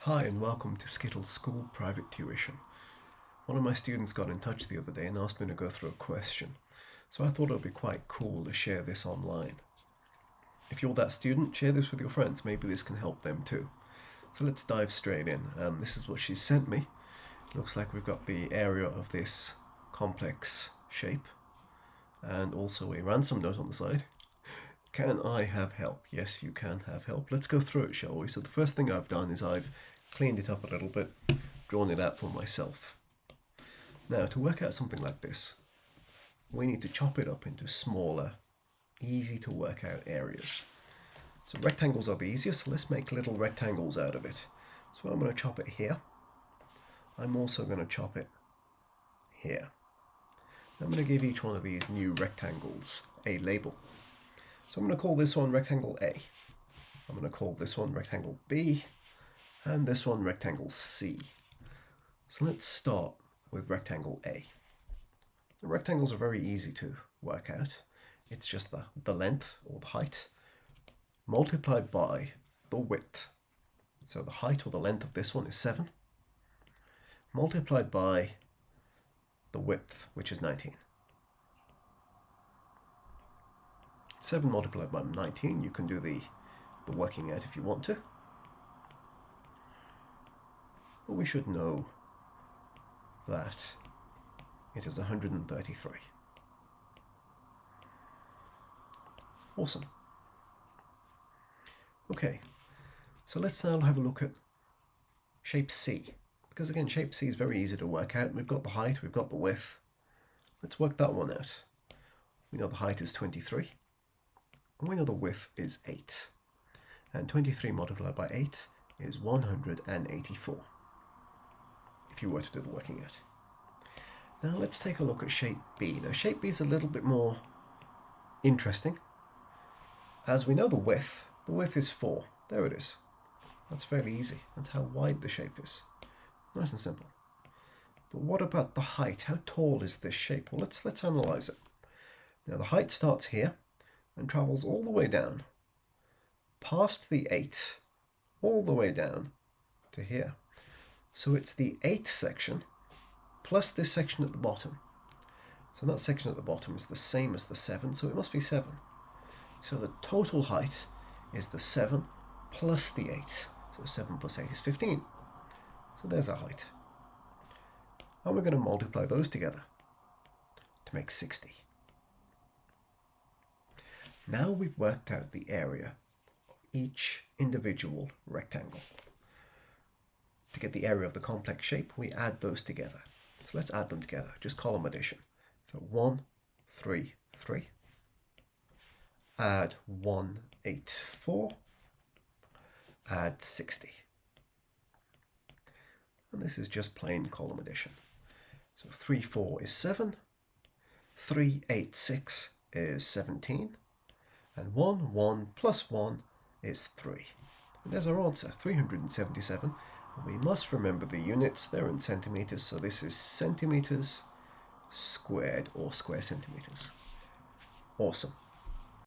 Hi and welcome to Skittle's School Private Tuition. One of my students got in touch the other day and asked me to go through a question, so I thought it would be quite cool to share this online. If you're that student, share this with your friends, maybe this can help them too. So let's dive straight in. This is what she sent me. It looks like we've got the area of this complex shape and also a ransom note on the side. Can I have help? Yes, you can have help. Let's go through it, shall we? So the first thing I've done is I've cleaned it up a little bit, drawn it out for myself. Now, to work out something like this, we need to chop it up into smaller, easy to work out areas. So rectangles are the easiest, so let's make little rectangles out of it. So I'm going to chop it here. I'm also going to chop it here. I'm going to give each one of these new rectangles a label. So I'm going to call this one rectangle A. I'm going to call this one rectangle B, and this one rectangle C. So let's start with rectangle A. The rectangles are very easy to work out. It's just the length or the height multiplied by the width. So the height or the length of this one is 7, multiplied by the width, which is 19. 7 multiplied by 19, you can do the working out if you want to. But we should know that it is 133. Awesome. Okay, so let's now have a look at shape C. Because again, shape C is very easy to work out. We've got the height, we've got the width. Let's work that one out. We know the height is 23. And we know the width is 8. And 23 multiplied by 8 is 184. If you were to do the working out. Now let's take a look at shape B. Now shape B is a little bit more interesting. As we know the width is 4. There it is. That's fairly easy. That's how wide the shape is. Nice and simple. But what about the height? How tall is this shape? Well, let's analyze it. Now the height starts here and travels all the way down, past the 8, all the way down to here. So it's the 8 section plus this section at the bottom. So that section at the bottom is the same as the 7, so it must be 7. So the total height is the 7 plus the 8. So 7 plus 8 is 15. So there's our height. And we're going to multiply those together to make 60. Now we've worked out the area of each individual rectangle. To get the area of the complex shape, we add those together. So let's add them together, just column addition. So 1, 3, 3. Add 1, 8, 4. Add 60. And this is just plain column addition. So 3, 4 is 7. 3, 8, 6 is 17. And 1, 1 plus 1 is 3. And there's our answer, 377. And we must remember the units, they're in centimeters, so this is centimeters squared or square centimeters. Awesome.